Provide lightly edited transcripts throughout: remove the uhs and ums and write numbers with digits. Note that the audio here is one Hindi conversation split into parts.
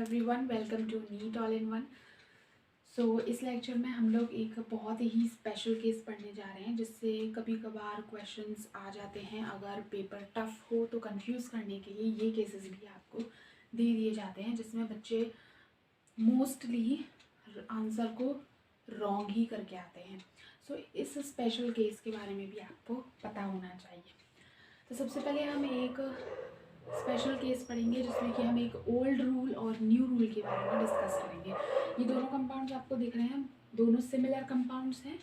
Everyone, welcome to NEET all in one. So इस लेक्चर में हम लोग एक बहुत ही स्पेशल केस पढ़ने जा रहे हैं जिससे कभी कभार क्वेश्चंस आ जाते हैं। अगर पेपर टफ हो तो कंफ्यूज करने के लिए ये केसेस भी आपको दे दिए जाते हैं जिसमें बच्चे मोस्टली आंसर को रॉन्ग ही करके आते हैं। सो इस स्पेशल केस के बारे में भी आपको पता होना चाहिए। तो सबसे पहले हम एक स्पेशल केस पढ़ेंगे जिसमें कि हम एक ओल्ड रूल और न्यू रूल के बारे में डिस्कस करेंगे। ये दोनों कंपाउंड्स आपको दिख रहे हैं, दोनों सिमिलर कंपाउंड्स हैं,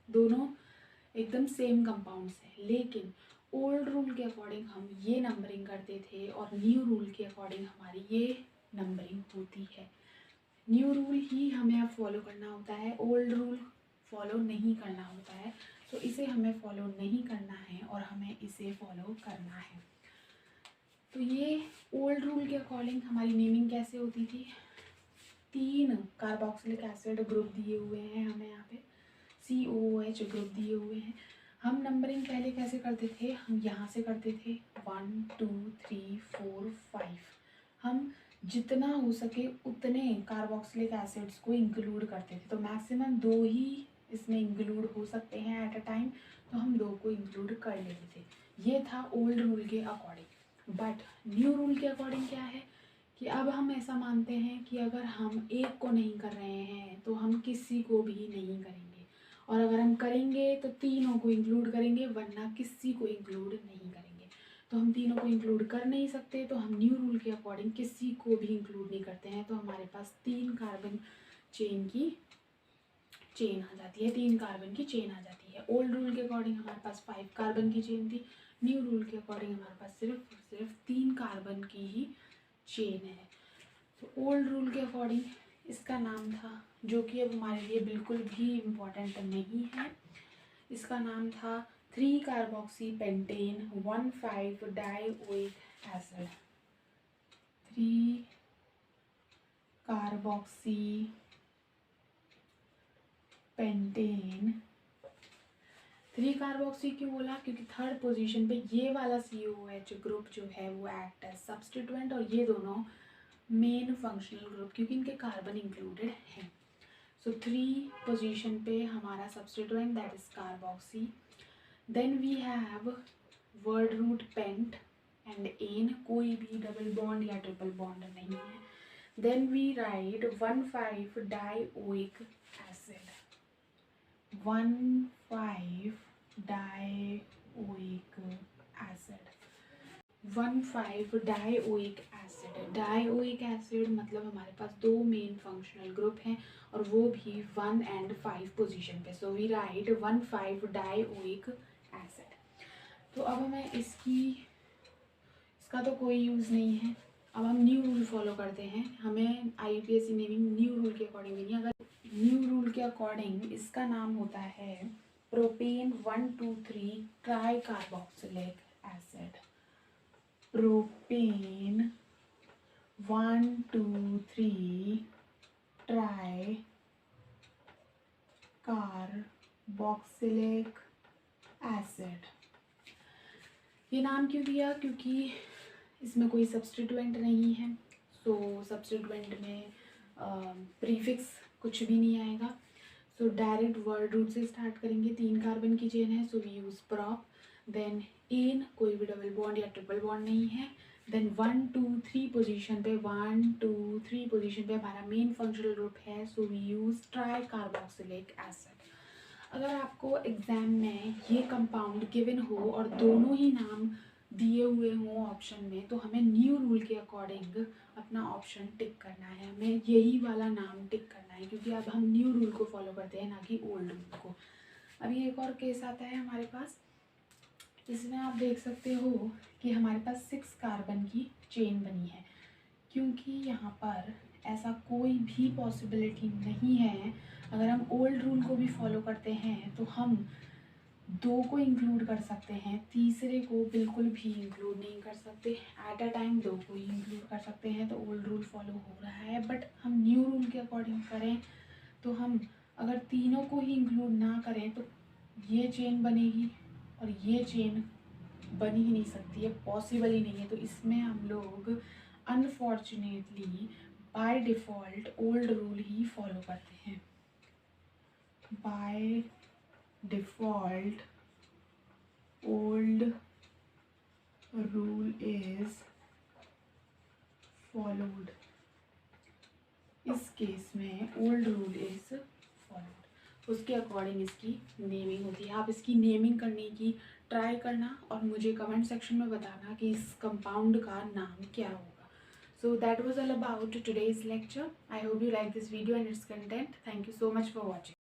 दोनों एकदम सेम कंपाउंड्स हैं, लेकिन ओल्ड रूल के अकॉर्डिंग हम ये नंबरिंग करते थे और न्यू रूल के अकॉर्डिंग हमारी ये नंबरिंग होती है। न्यू रूल ही हमें अब फॉलो करना होता है, ओल्ड रूल फॉलो नहीं करना होता है। तो इसे हमें फॉलो नहीं करना है और हमें इसे फॉलो करना है। तो ये ओल्ड रूल के अकॉर्डिंग हमारी नेमिंग कैसे होती थी? 3 कार्बोक्सिलिक एसिड ग्रुप दिए हुए हैं हमें यहाँ पे, COOH ग्रुप दिए हुए हैं। हम नंबरिंग पहले कैसे करते थे? हम यहाँ से करते थे 1 2 3 4 5। हम जितना हो सके उतने कार्बोक्सिलिक एसिड्स को इंक्लूड करते थे। तो मैक्सिमम 2 ही इसमें इंक्लूड हो सकते हैं एट अ टाइम, तो हम 2 को इंक्लूड कर लेते थे। ये था ओल्ड रूल के अकॉर्डिंग। बट न्यू रूल के अकॉर्डिंग क्या है कि अब हम ऐसा मानते हैं कि अगर हम एक को नहीं कर रहे हैं तो हम किसी को भी नहीं करेंगे, और अगर हम करेंगे तो तीनों को इंक्लूड करेंगे, वरना किसी को इंक्लूड नहीं करेंगे। तो हम तीनों को इंक्लूड कर नहीं सकते, तो हम न्यू रूल के अकॉर्डिंग किसी को भी इंक्लूड नहीं करते हैं। तो हमारे पास 3 कार्बन चेन की चेन आ जाती है, 3 कार्बन की चेन आ जाती है। ओल्ड रूल के अकॉर्डिंग हमारे पास 5 कार्बन की चेन थी, न्यू रूल के अकॉर्डिंग हमारे पास सिर्फ 3 कार्बन की ही चेन है। तो ओल्ड रूल के अकॉर्डिंग इसका नाम था, जो कि अब हमारे लिए बिल्कुल भी इम्पोर्टेंट नहीं है, इसका नाम था 3 carboxy pentane 1,5 dioic acid. 3 carboxy pentane. 3 carboxy क्यों बोला? क्योंकि थर्ड पोजीशन पे ये वाला COOH ग्रुप जो है वो एक्ट एज सब्स्टिट्यूएंट, और ये दोनों मेन फंक्शनल ग्रुप, क्योंकि इनके कार्बन इंक्लूडेड हैं। सो 3 पोजीशन पे हमारा substituent that is carboxy. Then we have word root pent and ane, कोई भी डबल बॉन्ड या ट्रिपल बॉन्ड नहीं है। Then we write 1,5 dioic acid, 1,5 dioic acid, 1,5 dioic acid. Dioic acid मतलब हमारे पास 2 मेन फंक्शनल ग्रुप हैं और वो भी 1 और 5 पोजीशन पे। So we write 1,5 dioic acid. तो अब हमें इसका तो कोई यूज़ नहीं है। अब हम न्यू रूल फॉलो करते हैं, हमें IUPAC नेमिंग न्यू रूल के अकॉर्डिंग देनी है। अगर न्यू रूल के अकॉर्डिंग इसका नाम होता है propane 1,2,3 try carboxylic acid. Propane 1,2,3 try carboxylic acid. ये नाम क्यों दिया? क्योंकि इसमें कोई सब्स्टिट्यूएंट नहीं है। सो सब्स्टिट्यूएंट में प्रीफिक्स कुछ भी नहीं आएगा। सो डायरेक्ट वर्ड रूट से स्टार्ट करेंगे। 3 कार्बन की चेन है, so we use prop. Then ane, कोई भी डबल बॉन्ड या ट्रिपल बॉन्ड नहीं है। देन 1 2 3 पोजीशन पे, 1 2 3 पोजीशन पे हमारा मेन फंक्शनल ग्रुप है, so we use tri carboxylic acid. अगर आपको एग्जाम में ये कंपाउंड गिवन हो और दोनों ही नाम दिए हुए हों ऑप्शन में, तो हमें न्यू रूल के अकॉर्डिंग अपना ऑप्शन टिक करना है, हमें यही वाला नाम टिक करना है, क्योंकि अब हम न्यू रूल को फॉलो करते हैं, ना कि ओल्ड रूल को। अभी एक और केस आता है हमारे पास, इसमें आप देख सकते हो कि हमारे पास 6 कार्बन की चेन बनी है। क्योंकि यहाँ पर ऐसा कोई भी पॉसिबिलिटी नहीं है, अगर हम ओल्ड रूल को भी फॉलो करते हैं तो हम 2 को इंक्लूड कर सकते हैं, तीसरे को बिल्कुल भी इंक्लूड नहीं कर सकते। एट अ टाइम 2 को ही इंक्लूड कर सकते हैं, तो ओल्ड रूल फॉलो हो रहा है। बट हम न्यू रूल के अकॉर्डिंग करें तो हम अगर तीनों को ही इंक्लूड ना करें तो ये चेन बनेगी और ये चेन बन ही नहीं सकती है, पॉसिबल ही नहीं है। तो इसमें हम लोग unfortunately by default old rule he follow करते हैं। By default old rule is followed. इस केस में ओल्ड रूल इज़ फॉलोड, उसके अकॉर्डिंग इसकी नेमिंग होती है। आप इसकी नेमिंग करने की ट्राई करना और मुझे कमेंट सेक्शन में बताना कि इस कंपाउंड का नाम क्या होगा। So that was all about today's lecture. I hope you like this video and its content. Thank you so much for watching.